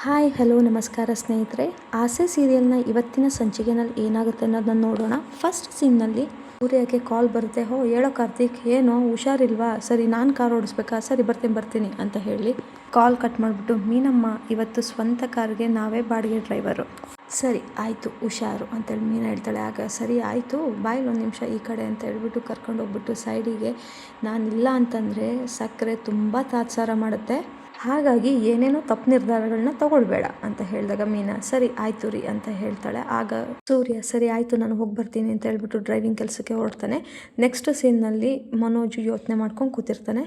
Hi hello ನಮಸ್ಕಾರ ಸ್ನೇಹಿತರೆ. ಆಸೆ ಸೀರಿಯಲ್ನ ಇವತ್ತಿನ ಸಂಚಿಕೆಯಲ್ಲಿ ಏನಾಗುತ್ತೆ ಅನ್ನೋದನ್ನ ನೋಡೋಣ. ಫಸ್ಟ್ ಸೀನ್ನಲ್ಲಿ ಸೂರ್ಯಗೆ ಕಾಲ್ ಬರುತ್ತೆ. ಹೇಳೋ ಕಾರ್ತಿಕ್, ಏನೋ ಹುಷಾರಿಲ್ವಾ? ಸರಿ, ನಾನು ಕಾರ್ ಓಡಿಸ್ಬೇಕಾ? ಸರಿ, ಬರ್ತೀನಿ ಅಂತ ಹೇಳಿ ಕಾಲ್ ಕಟ್ ಮಾಡಿಬಿಟ್ಟು, ಮೀನಮ್ಮ ಇವತ್ತು ಸ್ವಂತ ಕಾರ್ಗೆ ನಾವೇ ಬಾಡಿಗೆ ಡ್ರೈವರು. ಸರಿ ಆಯಿತು, ಹುಷಾರು ಅಂತೇಳಿ ಮೀನಾ ಹೇಳ್ತಾಳೆ. ಆಗ ಸರಿ ಆಯಿತು, ಬಾಯಿಲ್ ಒಂದು ನಿಮಿಷ ಈ ಕಡೆ ಅಂತ ಹೇಳ್ಬಿಟ್ಟು ಕರ್ಕೊಂಡು ಹೋಗ್ಬಿಟ್ಟು ಸೈಡಿಗೆ, ನಾನಿಲ್ಲ ಅಂತಂದರೆ ಸಕ್ಕರೆ ತುಂಬ ತಾತ್ಸಾರ ಮಾಡುತ್ತೆ, ಹಾಗಾಗಿ ಏನೇನೋ ತಪ್ಪು ನಿರ್ಧಾರಗಳನ್ನ ತಗೊಳ್ಬೇಡ ಅಂತ ಹೇಳಿದಾಗ ಮೀನಾ ಸರಿ ಆಯಿತು ರೀ ಅಂತ ಹೇಳ್ತಾಳೆ. ಆಗ ಸೂರ್ಯ ಸರಿ ಆಯಿತು, ನಾನು ಹೋಗಿ ಬರ್ತೀನಿ ಅಂತ ಹೇಳ್ಬಿಟ್ಟು ಡ್ರೈವಿಂಗ್ ಕೆಲಸಕ್ಕೆ ಹೊರಡ್ತಾನೆ. ನೆಕ್ಸ್ಟ್ ಸೀನ್ನಲ್ಲಿ ಮನೋಜ್ ಯೋಚನೆ ಮಾಡ್ಕೊಂಡು ಕೂತಿರ್ತಾನೆ.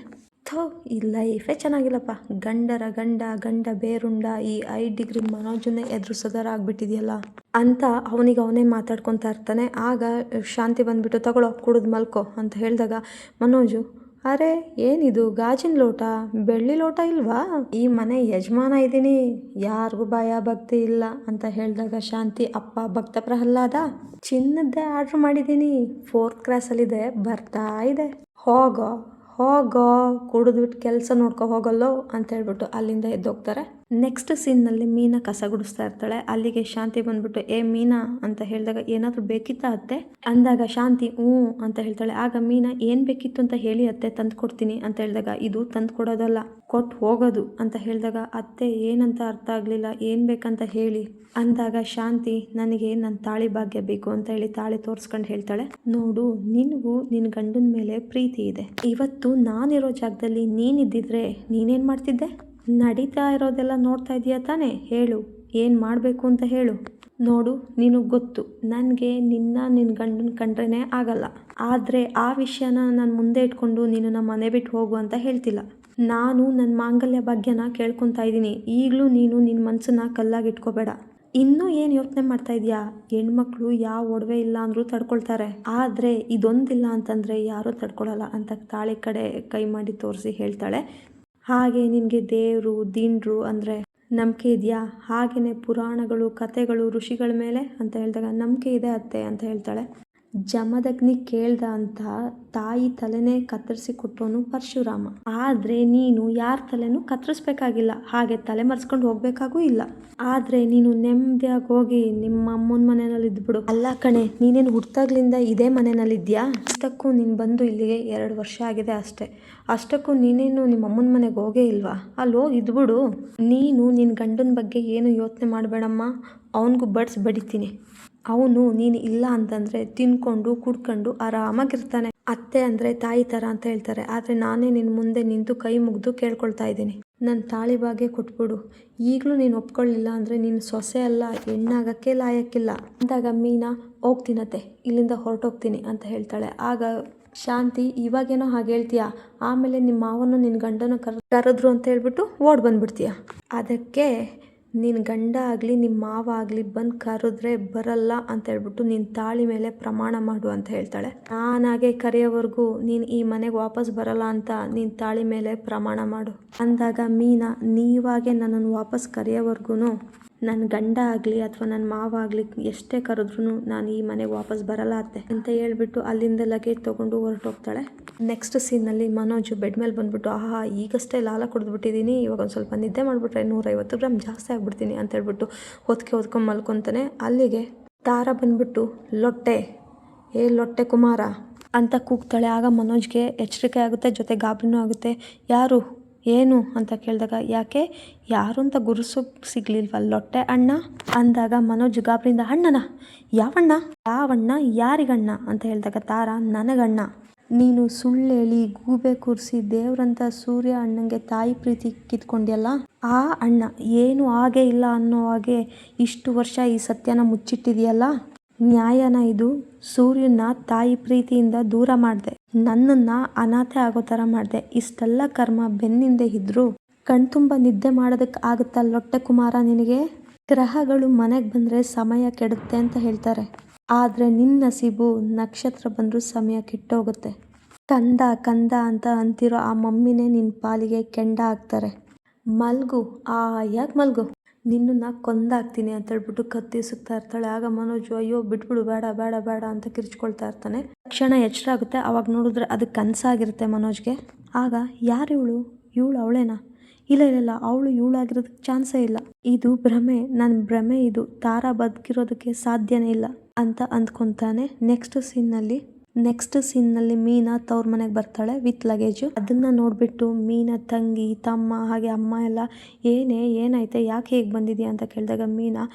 ಈ ಲೈಫೇ ಚೆನ್ನಾಗಿಲ್ಲಪ್ಪ, ಗಂಡ ಬೇರುಂಡ ಈ 5 ಡಿಗ್ರಿ ಮನೋಜನ್ನೇ ಎದುರಿಸೋದಾರ ಆಗ್ಬಿಟ್ಟಿದೆಯಲ್ಲ ಅಂತ ಅವನೇ ಮಾತಾಡ್ಕೊತಾ ಇರ್ತಾನೆ. ಆಗ ಶಾಂತಿ ಬಂದ್ಬಿಟ್ಟು, ತಗೊಳ್ಳೋ ಕುಡಿದು ಮಲ್ಕೋ ಅಂತ ಹೇಳಿದಾಗ ಮನೋಜು, ಅರೆ ಏನಿದು ಗಾಜಿನ ಲೋಟ, ಬೆಳ್ಳಿ ಲೋಟ ಇಲ್ವಾ? ಈ ಮನೆ ಯಜಮಾನ ಇದ್ದೀನಿ, ಯಾರಿಗೂ ಭಯ ಭಕ್ತಿ ಇಲ್ಲ ಅಂತ ಹೇಳಿದಾಗ ಶಾಂತಿ, ಅಪ್ಪ ಭಕ್ತ ಪ್ರಹ್ಲಾದ, ಚಿನ್ನದ್ದೇ ಆರ್ಡ್ರ್ ಮಾಡಿದ್ದೀನಿ, 4th ಕ್ಲಾಸಲ್ಲಿದೆ, ಬರ್ತಾ ಇದೆ, ಹೋಗೋ ಕುಡಿದ್ಬಿಟ್ಟು ಕೆಲಸ ನೋಡ್ಕೊ ಹೋಗಲ್ಲೋ ಅಂತ ಹೇಳ್ಬಿಟ್ಟು ಅಲ್ಲಿಂದ ಎದ್ದೋಗ್ತಾರೆ. ನೆಕ್ಸ್ಟ್ ಸೀನ್ನಲ್ಲಿ ಮೀನಾ ಕಸ ಗುಡಿಸ್ತಾ ಇರ್ತಾಳೆ. ಅಲ್ಲಿಗೆ ಶಾಂತಿ ಬಂದ್ಬಿಟ್ಟು, ಏ ಮೀನಾ ಅಂತ ಹೇಳಿದಾಗ, ಏನಾದರೂ ಬೇಕಿತ್ತಾ ಅತ್ತೆ ಅಂದಾಗ ಶಾಂತಿ ಅಂತ ಹೇಳ್ತಾಳೆ. ಆಗ ಮೀನಾ, ಏನು ಬೇಕಿತ್ತು ಅಂತ ಹೇಳಿ ಅತ್ತೆ, ತಂದು ಕೊಡ್ತೀನಿ ಅಂತ ಹೇಳಿದಾಗ, ಇದು ತಂದು ಕೊಡೋದಲ್ಲ, ಕೊಟ್ಟು ಹೋಗೋದು ಅಂತ ಹೇಳಿದಾಗ, ಅತ್ತೆ ಏನಂತ ಅರ್ಥ ಆಗಲಿಲ್ಲ, ಏನು ಬೇಕಂತ ಹೇಳಿ ಅಂದಾಗ ಶಾಂತಿ, ನನಗೆ ನನ್ನ ತಾಳಿ ಭಾಗ್ಯ ಬೇಕು ಅಂತ ಹೇಳಿ ತಾಳಿ ತೋರಿಸ್ಕೊಂಡು ಹೇಳ್ತಾಳೆ. ನೋಡು, ನಿನಗೂ ನಿನ್ನ ಗಂಡನ ಮೇಲೆ ಪ್ರೀತಿ ಇದೆ, ಇವತ್ತು ನಾನಿರೋ ಜಾಗದಲ್ಲಿ ನೀನಿದ್ದಿದ್ರೆ ನೀನೇನು ಮಾಡ್ತಿದ್ದೆ? ನಡೀತಾ ಇರೋದೆಲ್ಲ ನೋಡ್ತಾ ಇದೀಯ ತಾನೇ, ಹೇಳು ಏನು ಮಾಡಬೇಕು ಅಂತ ಹೇಳು. ನೋಡು, ನಿನಗೆ ಗೊತ್ತು, ನನಗೆ ನಿನ್ನ ಗಂಡನ ಕಂಡ್ರೇ ಆಗಲ್ಲ, ಆದರೆ ಆ ವಿಷಯನ ನಾನು ಮುಂದೆ ಇಟ್ಕೊಂಡು ನಿನ್ನನ್ನು ಮನೆ ಬಿಟ್ಟು ಹೋಗು ಅಂತ ಹೇಳ್ತಿಲ್ಲ. ನಾನು ನನ್ನ ಮಾಂಗಲ್ಯ ಭಾಗ್ಯನ ಕೇಳ್ಕೊತಾ ಇದ್ದೀನಿ, ಈಗಲೂ ನೀನು ನಿನ್ನ ಮನಸ್ಸನ್ನ ಕಲ್ಲಾಗಿಟ್ಕೋಬೇಡ. ಇನ್ನೂ ಏನು ಯೋಚನೆ ಮಾಡ್ತಾ ಇದೆಯಾ? ಹೆಣ್ಮಕ್ಳು ಯಾವ ಒಡವೆ ಇಲ್ಲ ಅಂದರೂ ತಡ್ಕೊಳ್ತಾರೆ, ಆದರೆ ಇದೊಂದಿಲ್ಲ ಅಂತಂದರೆ ಯಾರೂ ತಡ್ಕೊಳಲ್ಲ ಅಂತ ತಾಳಿ ಕಡೆ ಕೈ ಮಾಡಿ ತೋರಿಸಿ ಹೇಳ್ತಾಳೆ. ಹಾಗೆ ನಿನಗೆ ದೇವರು ದಿಂಡ್ರು ಅಂದರೆ ನಂಬಿಕೆ ಇದೆಯಾ? ಹಾಗೆಯೇ ಪುರಾಣಗಳು ಕಥೆಗಳು ಋಷಿಗಳ ಮೇಲೆ ಅಂತ ಹೇಳಿದಾಗ, ನಂಬಿಕೆ ಇದೆ ಅತ್ತೆ ಅಂತ ಹೇಳ್ತಾಳೆ. ಜಮದಗ್ನಿ ಕೇಳ್ದ ಅಂತ ತಾಯಿ ತಲೆನೇ ಕತ್ತರಿಸಿ ಕೊಟ್ಟವನು ಪರಶುರಾಮ, ಆದರೆ ನೀನು ಯಾರ ತಲೆನೂ ಕತ್ತರಿಸ್ಬೇಕಾಗಿಲ್ಲ, ಹಾಗೆ ತಲೆ ಮರೆಸ್ಕೊಂಡು ಹೋಗ್ಬೇಕಾಗೂ ಇಲ್ಲ, ಆದರೆ ನೀನು ನೆಮ್ಮದಿಯಾಗಿ ಹೋಗಿ ನಿಮ್ಮ ಅಮ್ಮನ ಮನೆಯಲ್ಲಿ ಇದ್ಬಿಡು. ಅಲ್ಲ ಕಣೆ, ನೀನೇನು ಹುಟ್ಟಾಗ್ಲಿಂದ ಇದೇ ಮನೆಯಲ್ಲಿದ್ಯಾ? ಅಷ್ಟಕ್ಕೂ ನೀನು ಬಂದು ಇಲ್ಲಿಗೆ 2 ವರ್ಷ ಆಗಿದೆ ಅಷ್ಟೇ, ಅಷ್ಟಕ್ಕೂ ನೀನೇನು ನಿಮ್ಮ ಅಮ್ಮನ ಮನೆಗೆ ಹೋಗೇ ಇಲ್ವಾ? ಅಲ್ಲಿ ಹೋಗಿ ಇದ್ಬಿಡು. ನೀನು ನಿನ್ನ ಗಂಡನ ಬಗ್ಗೆ ಏನು ಯೋಚನೆ ಮಾಡಬೇಡಮ್ಮ, ಅವನಿಗೂ ಬಡಿತೀನಿ, ಅವನು ನೀನು ಇಲ್ಲ ಅಂತಂದರೆ ತಿನ್ಕೊಂಡು ಕುಡ್ಕೊಂಡು ಆರಾಮಾಗಿರ್ತಾನೆ. ಅತ್ತೆ ಅಂದರೆ ತಾಯಿ ಥರ ಅಂತ ಹೇಳ್ತಾರೆ, ಆದರೆ ನಾನೇ ನಿನ್ನ ಮುಂದೆ ನಿಂತು ಕೈ ಮುಗಿದು ಕೇಳ್ಕೊಳ್ತಾ ಇದ್ದೀನಿ, ನನ್ನ ತಾಳಿ ಭಾಗ್ಯ ಕೊಟ್ಬಿಡು. ಈಗಲೂ ನೀನು ಒಪ್ಕೊಳ್ಳಿಲ್ಲ ಅಂದರೆ ನೀನು ಸೊಸೆ ಅಲ್ಲ, ಹೆಣ್ಣಾಗಕ್ಕೆ ಲಾಯಕ್ಕಿಲ್ಲ ಅಂದಾಗ ಮೀನಾ, ಹೋಗ್ತೀನತ್ತೆ, ಇಲ್ಲಿಂದ ಹೊರಟೋಗ್ತೀನಿ ಅಂತ ಹೇಳ್ತಾಳೆ. ಆಗ ಶಾಂತಿ, ಇವಾಗೇನೋ ಹಾಗೆ ಹೇಳ್ತೀಯಾ, ಆಮೇಲೆ ನಿಮ್ಮ ಮಾವನು ನಿನ್ನ ಗಂಡನ ಕರೆದ್ರು ಅಂತ ಹೇಳ್ಬಿಟ್ಟು ಓಡ್ ಬಂದ್ಬಿಡ್ತೀಯ, ಅದಕ್ಕೆ ನಿನ್ನ ಗಂಡ ಆಗಲಿ ನಿಮ್ಮ ಮಾವ ಆಗಲಿ ಬಂದು ಕರೆದ್ರೆ ಬರಲ್ಲ ಅಂತ ಹೇಳ್ಬಿಟ್ಟು ನಿನ್ನ ತಾಳಿ ಮೇಲೆ ಪ್ರಮಾಣ ಮಾಡು ಅಂತ ಹೇಳ್ತಾಳೆ. ನಾನಾಗೆ ಕರೆಯೋವರೆಗೂ ನೀನು ಈ ಮನೆಗೆ ವಾಪಸ್ ಬರಲ್ಲ ಅಂತ ನಿನ್ನ ತಾಳಿ ಮೇಲೆ ಪ್ರಮಾಣ ಮಾಡು ಅಂದಾಗ ಮೀನಾ, ನೀವಾಗೆ ನನ್ನನ್ನು ವಾಪಸ್ ಕರೆಯೋವರೆಗೂ ನನ್ನ ಗಂಡ ಆಗಲಿ ಅಥವಾ ನನ್ನ ಮಾವ ಆಗಲಿ ಎಷ್ಟೇ ಕರೆದ್ರೂ ನಾನು ಈ ಮನೆಗೆ ವಾಪಸ್ ಬರಲ್ಲ ಅತ್ತೆ ಅಂತ ಹೇಳ್ಬಿಟ್ಟು ಅಲ್ಲಿಂದ ಲಗೇಜ್ ತೊಗೊಂಡು ಹೊರಟೋಗ್ತಾಳೆ. ನೆಕ್ಸ್ಟ್ ಸೀನ್ನಲ್ಲಿ ಮನೋಜು ಬೆಡ್ ಮೇಲೆ ಬಂದ್ಬಿಟ್ಟು, ಈಗಷ್ಟೇ ಲಾಲ ಕುಡಿದ್ಬಿಟ್ಟಿದ್ದೀನಿ, ಇವಾಗ ಒಂದು ಸ್ವಲ್ಪ ನಿದ್ದೆ ಮಾಡಿಬಿಟ್ರೆ 150 ಗ್ರಾಮ್ ಜಾಸ್ತಿ ಆಗ್ಬಿಡ್ತೀನಿ ಅಂತ ಹೇಳ್ಬಿಟ್ಟು ಹೊತ್ಕೊಂಡು ಮಲ್ಕೊತಾನೆ. ಅಲ್ಲಿಗೆ ತಾರ ಬಂದ್ಬಿಟ್ಟು, ಲೊಟ್ಟೆ ಕುಮಾರ ಅಂತ ಕೂಗ್ತಾಳೆ. ಆಗ ಮನೋಜ್ಗೆ ಎಚ್ಚರಿಕೆ ಆಗುತ್ತೆ, ಜೊತೆ ಗಾಬರಿನೂ ಆಗುತ್ತೆ. ಯಾರು ಏನು ಅಂತ ಕೇಳಿದಾಗ, ಯಾಕೆ ಯಾರು ಅಂತ ಗುರುಸೋಕೆ ಸಿಗ್ಲಿಲ್ವ ಲೊಟ್ಟೆ ಅಣ್ಣ ಅಂದಾಗ ಮನೋಜ್ ಗಾಬರಿಯಿಂದ, ಅಣ್ಣನ? ಯಾವಣ್ಣ ಯಾರಿಗಣ್ಣ ಅಂತ ಹೇಳಿದಾಗ ತಾರ, ನನಗಣ್ಣ, ನೀನು ಸುಳ್ಳು ಹೇಳಿ ಗೂಬೆ ಕೂರಿಸಿ ದೇವ್ರಂತ ಸೂರ್ಯ ಅಣ್ಣಂಗೆ ತಾಯಿ ಪ್ರೀತಿ ಕಿತ್ಕೊಂಡ್ಯಲ್ಲ, ಆ ಅಣ್ಣ ಏನು ಹಾಗೆ ಇಲ್ಲ ಅನ್ನೋ ಹಾಗೆ ಇಷ್ಟು ವರ್ಷ ಈ ಸತ್ಯನ ಮುಚ್ಚಿಟ್ಟಿದೆಯಲ್ಲ, ನ್ಯಾಯನ ಇದು? ಸೂರ್ಯನ ತಾಯಿ ಪ್ರೀತಿಯಿಂದ ದೂರ ಮಾಡಿದೆ, ನನ್ನನ್ನು ಅನಾಥೆ ಆಗೋ ಥರ ಮಾಡಿದೆ, ಇಷ್ಟೆಲ್ಲ ಕರ್ಮ ಬೆನ್ನಿಂದೆ ಇದ್ರೂ ಕಣ್ತುಂಬ ನಿದ್ದೆ ಮಾಡೋದಕ್ಕೆ ಆಗುತ್ತಾ ಲೊಟ್ಟೆ ಕುಮಾರ ನಿನಗೆ? ಗ್ರಹಗಳು ಮನೆಗೆ ಬಂದರೆ ಸಮಯ ಕೆಡುತ್ತೆ ಅಂತ ಹೇಳ್ತಾರೆ, ಆದರೆ ನಿನ್ನ ನಸೀಬು ನಕ್ಷತ್ರ ಬಂದರೂ ಸಮಯ ಕೆಟ್ಟೋಗುತ್ತೆ. ಕಂದ ಅಂತ ಅಂತಿರೋ ಆ ಮಮ್ಮಿನೇ ನಿನ್ನ ಪಾಲಿಗೆ ಕೆಂಡ ಆಗ್ತಾರೆ. ಮಲ್ಗು, ಯಾಕೆ ಮಲ್ಗು, ನಿನ್ನನ್ನು ಕೊಂದಾಗ್ತೀನಿ ಅಂತ ಹೇಳ್ಬಿಟ್ಟು ಕತ್ತಿ ಸುತ್ತಾ ಇರ್ತಾಳೆ. ಆಗ ಮನೋಜು, ಅಯ್ಯೋ ಬಿಟ್ಬಿಡು, ಬೇಡ ಅಂತ ಕಿರ್ಚ್ಕೊಳ್ತಾ ಇರ್ತಾನೆ. ತಕ್ಷಣ ಎಚ್ಚರ ಆಗುತ್ತೆ. ಅವಾಗ ನೋಡಿದ್ರೆ ಅದು ಕನಸಾಗಿರುತ್ತೆ ಮನೋಜ್ಗೆ. ಆಗ ಯಾರು ಇವಳು ಅವಳೇನಾ? ಇಲ್ಲ ಅವಳು ಇವಳಾಗಿರೋದಕ್ಕೆ ಚಾನ್ಸೇ ಇಲ್ಲ, ಇದು ಭ್ರಮೆ, ನನ್ನ ಭ್ರಮೆ, ಇದು ತಾರಾ ಬದುಕಿರೋದಕ್ಕೆ ಸಾಧ್ಯನೇ ಇಲ್ಲ ಅಂತ ಅಂದ್ಕೊತಾನೆ. ನೆಕ್ಸ್ಟ್ ಸೀನ್ನಲ್ಲಿ ಮೀನಾ ತವ್ರ ಮನೆಗೆ ಬರ್ತಾಳೆ ವಿತ್ ಲಗೇಜು. ಅದನ್ನ ನೋಡ್ಬಿಟ್ಟು ಮೀನಾ ತಂಗಿ ತಮ್ಮ ಹಾಗೆ ಅಮ್ಮ ಎಲ್ಲ ಏನಾಯ್ತೆ, ಯಾಕೆ ಹೇಗೆ ಬಂದಿದ್ಯಾ ಅಂತ ಕೇಳಿದಾಗ ಮೀನಾ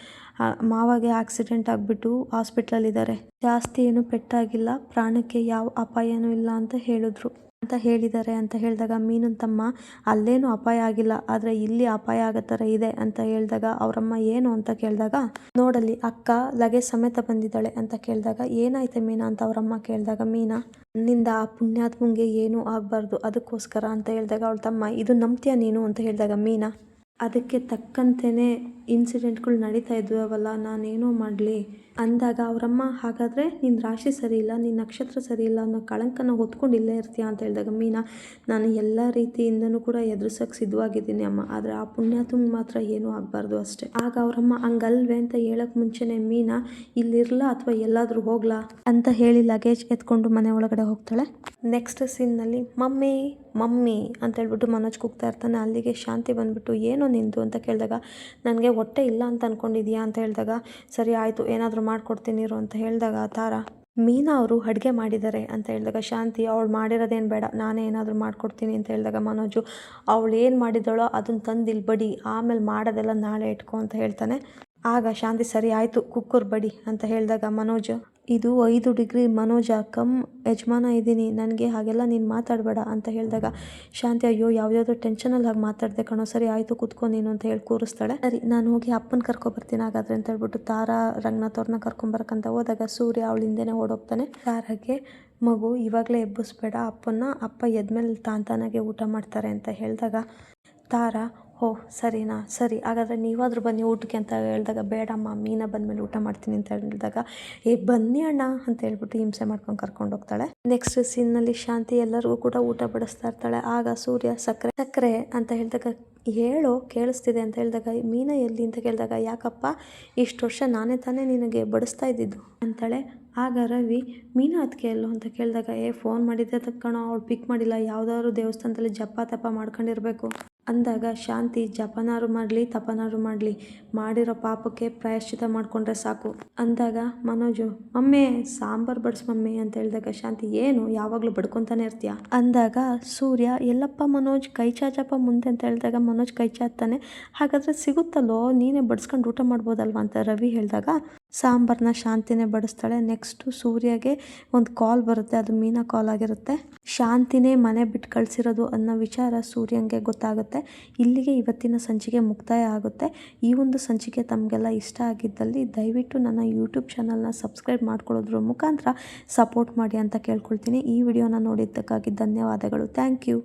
ಮಾವಾಗೆ ಆಕ್ಸಿಡೆಂಟ್ ಆಗಿಬಿಟ್ಟು ಹಾಸ್ಪಿಟ್ಲಲ್ಲಿದ್ದಾರೆ, ಜಾಸ್ತಿ ಏನು ಪೆಟ್ಟಾಗಿಲ್ಲ, ಪ್ರಾಣಕ್ಕೆ ಯಾವ ಅಪಾಯನೂ ಇಲ್ಲ ಅಂತ ಹೇಳಿದ್ದಾರೆ ಅಂತ ಹೇಳಿದಾಗ ಮೀನನ್ ತಮ್ಮ ಅಲ್ಲೇನೂ ಅಪಾಯ ಆಗಿಲ್ಲ, ಆದರೆ ಇಲ್ಲಿ ಅಪಾಯ ಆಗೋ ಥರ ಇದೆ ಅಂತ ಹೇಳಿದಾಗ ಅವರಮ್ಮ ಏನು ಅಂತ ಕೇಳಿದಾಗ ನೋಡಲ್ಲಿ ಅಕ್ಕ ಲಗೇಜ್ ಸಮೇತ ಬಂದಿದ್ದಾಳೆ ಅಂತ ಕೇಳಿದಾಗ ಏನಾಯ್ತೆ ಮೀನಾ ಅಂತ ಅವರಮ್ಮ ಕೇಳಿದಾಗ ಮೀನಾ ನನ್ನಿಂದ ಆ ಪುಣ್ಯಾತ್ಮಂಗೆ ಏನೂ ಆಗಬಾರ್ದು ಅದಕ್ಕೋಸ್ಕರ ಅಂತ ಹೇಳಿದಾಗ ಅವಳ ತಮ್ಮ ಇದು ನಂಬ್ತೀಯ ನೀನು ಅಂತ ಹೇಳಿದಾಗ ಮೀನಾ ಅದಕ್ಕೆ ತಕ್ಕಂತೆಯೇ ಇನ್ಸಿಡೆಂಟ್ಗಳು ನಡೀತಾ ಇದ್ವಲ್ಲ, ನಾನೇನೋ ಮಾಡಲಿ ಅಂದಾಗ ಅವರಮ್ಮ ಹಾಗಾದರೆ ನಿನ್ನ ರಾಶಿ ಸರಿ ಇಲ್ಲ, ನಿನ್ನ ನಕ್ಷತ್ರ ಸರಿ ಇಲ್ಲ ಅನ್ನೋ ಕಳಂಕನ ಹೊತ್ಕೊಂಡು ಇಲ್ಲೇ ಇರ್ತೀಯ ಅಂತ ಹೇಳಿದಾಗ ಮೀನಾ ನಾನು ಎಲ್ಲ ರೀತಿಯಿಂದನೂ ಕೂಡ ಎದುರಿಸೋಕೆ ಸಿದ್ಧವಾಗಿದ್ದೀನಿ ಅಮ್ಮ, ಆದರೆ ಆ ಪುಣ್ಯಾತ್ಮಗೆ ಮಾತ್ರ ಏನೂ ಆಗಬಾರ್ದು ಅಷ್ಟೇ. ಆಗ ಅವರಮ್ಮ ಹಂಗಲ್ವೇ ಅಂತ ಹೇಳೋಕ್ಕೆ ಮುಂಚೆನೇ ಮೀನಾ ಇಲ್ಲಿರಲಾ ಅಥವಾ ಎಲ್ಲಾದರೂ ಹೋಗ್ಲಾ ಅಂತ ಹೇಳಿ ಲಗೇಜ್ ಎತ್ಕೊಂಡು ಮನೆ ಒಳಗಡೆ ಹೋಗ್ತಾಳೆ. ನೆಕ್ಸ್ಟ್ ಸೀನ್ನಲ್ಲಿ ಮಮ್ಮಿ ಅಂತ ಹೇಳ್ಬಿಟ್ಟು ಮನೋಜ್ ಕೂಗ್ತಾ ಇರ್ತಾನೆ. ಅಲ್ಲಿಗೆ ಶಾಂತಿ ಬಂದ್ಬಿಟ್ಟು ಏನೋ ನಿಂದು ಅಂತ ಕೇಳಿದಾಗ ನನಗೆ ಹೊಟ್ಟೆ ಇಲ್ಲ ಅಂತ ಅಂದ್ಕೊಂಡಿದ್ಯಾ ಅಂತ ಹೇಳಿದಾಗ ಸರಿ ಆಯಿತು ಏನಾದರೂ ಮಾಡ್ಕೊಡ್ತೀನಿ ಇರು ಅಂತ ಹೇಳಿದಾಗ ತಾರಾ ಮೀನಾ ಅವರು ಅಡುಗೆ ಮಾಡಿದ್ದಾರೆ ಅಂತ ಹೇಳಿದಾಗ ಶಾಂತಿ ಅವಳು ಮಾಡಿರೋದೇನು ಬೇಡ ನಾನೇ ಏನಾದರೂ ಮಾಡ್ಕೊಡ್ತೀನಿ ಅಂತ ಹೇಳಿದಾಗ ಮನೋಜು ಅವಳು ಏನು ಮಾಡಿದಳೋ ಅದನ್ನು ತಂದು ಇಲ್ಲಿ ಬಡಿ, ಆಮೇಲೆ ಮಾಡೋದೆಲ್ಲ ನಾಳೆ ಇಟ್ಕೊ ಅಂತ ಹೇಳ್ತಾನೆ. ಆಗ ಶಾಂತಿ ಸರಿ ಆಯಿತು ಕುಕ್ಕರ್ ಬಡಿ ಅಂತ ಹೇಳಿದಾಗ ಮನೋಜ್ ಇದು 5 ಡಿಗ್ರಿ ಮನೋಜ ಕಮ್ ಯಜಮಾನ ಇದ್ದೀನಿ, ನನಗೆ ಹಾಗೆಲ್ಲ ನೀನು ಮಾತಾಡಬೇಡ ಅಂತ ಹೇಳಿದಾಗ ಶಾಂತಿ ಅಯ್ಯೋ ಯಾವುದ್ಯಾವುದೋ ಟೆನ್ಷನಲ್ಲಿ ಹಾಗೆ ಮಾತಾಡಿದೆ ಕಣೋ, ಸರಿ ಆಯಿತು ಕೂತ್ಕೊ ನೀನು ಅಂತ ಹೇಳಿ ಕೂರಿಸ್ತಾಳೆ. ಸರಿ ನಾನು ಹೋಗಿ ಅಪ್ಪನ ಕರ್ಕೊಬರ್ತೀನಿ ಹಾಗಾದ್ರೆ ಅಂತ ಹೇಳ್ಬಿಟ್ಟು ತಾರಾ ರಂಗನಾಥ್ ಅವ್ರನ್ನ ಕರ್ಕೊಂಬರಕ್ಕಂತ ಹೋದಾಗ ಸೂರ್ಯ ಅವಳ ಹಿಂದೆನೇ ಓಡೋಗ್ತಾನೆ. ತಾರಾಗೆ ಮಗು ಇವಾಗಲೇ ಎಬ್ಬಿಸ್ಬೇಡ ಅಪ್ಪನ, ಅಪ್ಪ ಎದ್ಮೇಲೆ ತಾನಾಗೆ ಊಟ ಮಾಡ್ತಾರೆ ಅಂತ ಹೇಳಿದಾಗ ತಾರಾ ಸರಿನಾ, ಸರಿ ಹಾಗಾದರೆ ನೀವಾದರೂ ಬನ್ನಿ ಊಟಕ್ಕೆ ಅಂತ ಹೇಳಿದಾಗ ಬೇಡಮ್ಮ ಮೀನಾ ಬಂದಮೇಲೆ ಊಟ ಮಾಡ್ತೀನಿ ಅಂತ ಹೇಳಿದಾಗ ಬನ್ನಿ ಅಣ್ಣ ಅಂತ ಹೇಳ್ಬಿಟ್ಟು ಹಿಂಸೆ ಮಾಡ್ಕೊಂಡು ಕರ್ಕೊಂಡು ಹೋಗ್ತಾಳೆ. ನೆಕ್ಸ್ಟ್ ಸೀನ್ನಲ್ಲಿ ಶಾಂತಿ ಎಲ್ಲರಿಗೂ ಕೂಡ ಊಟ ಬಡಿಸ್ತಾ ಇರ್ತಾಳೆ. ಆಗ ಸೂರ್ಯ ಸಕ್ಕರೆ ಅಂತ ಹೇಳಿದಾಗ ಹೇಳೋ ಕೇಳಿಸ್ತಿದೆ ಅಂತ ಹೇಳಿದಾಗ ಮೀನಾ ಎಲ್ಲಿ ಅಂತ ಕೇಳಿದಾಗ ಯಾಕಪ್ಪ ಇಷ್ಟು ವರ್ಷ ನಾನೇ ತಾನೇ ನಿನಗೆ ಬಡಿಸ್ತಾ ಇದ್ದಿದ್ದು ಅಂತಾಳೆ. ಆಗ ರವಿ ಮೀನಾ ಅದಕ್ಕೆ ಎಲ್ಲೋ ಅಂತ ಕೇಳಿದಾಗ ಫೋನ್ ಮಾಡಿದ್ದೆ ತಕ್ಕಣೋ ಅವಳು ಪಿಕ್ ಮಾಡಿಲ್ಲ, ಯಾವುದಾದ್ರು ದೇವಸ್ಥಾನದಲ್ಲಿ ಜಪ ತಪ ಮಾಡ್ಕೊಂಡಿರ್ಬೇಕು ಅಂದಾಗ ಶಾಂತಿ ಜಪನಾರು ಮಾಡಲಿ ತಪನಾರು ಮಾಡಲಿ ಮಾಡಿರೋ ಪಾಪಕ್ಕೆ ಪ್ರಾಯಶ್ಚಿತ ಮಾಡಿಕೊಂಡ್ರೆ ಸಾಕು ಅಂದಾಗ ಮನೋಜು ಮಮ್ಮಿ ಸಾಂಬಾರು ಬಡಿಸ್ ಮಮ್ಮಿ ಅಂತ ಹೇಳಿದಾಗ ಶಾಂತಿ ಏನು ಯಾವಾಗಲೂ ಬಡ್ಕೊತಾನೆ ಇರ್ತೀಯ ಅಂದಾಗ ಸೂರ್ಯ ಎಲ್ಲಪ್ಪ ಮನೋಜ್ ಕೈ ಚಾಚಪ್ಪ ಮುಂದೆ ಅಂತ ಹೇಳಿದಾಗ ಮನೋಜ್ ಕೈ ಚಾಚ್ತಾನೆ. ಹಾಗಾದರೆ ಸಿಗುತ್ತಲ್ಲೋ ನೀನೇ ಬಡಿಸ್ಕೊಂಡು ಊಟ ಮಾಡ್ಬೋದಲ್ವ ಅಂತ ರವಿ ಹೇಳಿದಾಗ ಸಾಂಬಾರನ್ನ ಶಾಂತಿನೇ ಬಡಿಸ್ತಾಳೆ. ನೆಕ್ಸ್ಟು ಸೂರ್ಯಗೆ ಒಂದು ಕಾಲ್ ಬರುತ್ತೆ, ಅದು ಮೀನಾ ಕಾಲ್ ಆಗಿರುತ್ತೆ. ಶಾಂತಿನೇ ಮನೆ ಬಿಟ್ಟು ಕಳಿಸಿರೋದು ಅನ್ನೋ ವಿಚಾರ ಸೂರ್ಯಂಗೆ ಗೊತ್ತಾಗುತ್ತೆ. ಇಲ್ಲಿಗೆ ಇವತ್ತಿನ ಸಂಚಿಕೆ ಮುಕ್ತಾಯ ಆಗುತ್ತೆ. ಈ ಒಂದು ಸಂಚಿಕೆ ತಮಗೆಲ್ಲ ಇಷ್ಟ ಆಗಿದ್ದಲ್ಲಿ ದಯವಿಟ್ಟು ನನ್ನ ಯೂಟ್ಯೂಬ್ ಚಾನಲ್ನ ಸಬ್ಸ್ಕ್ರೈಬ್ ಮಾಡ್ಕೊಳ್ಳೋದ್ರ ಮುಖಾಂತರ ಸಪೋರ್ಟ್ ಮಾಡಿ ಅಂತ ಕೇಳ್ಕೊಳ್ತೀನಿ. ಈ ವಿಡಿಯೋನ ನೋಡಿದ್ದಕ್ಕಾಗಿ ಧನ್ಯವಾದಗಳು. Thank you.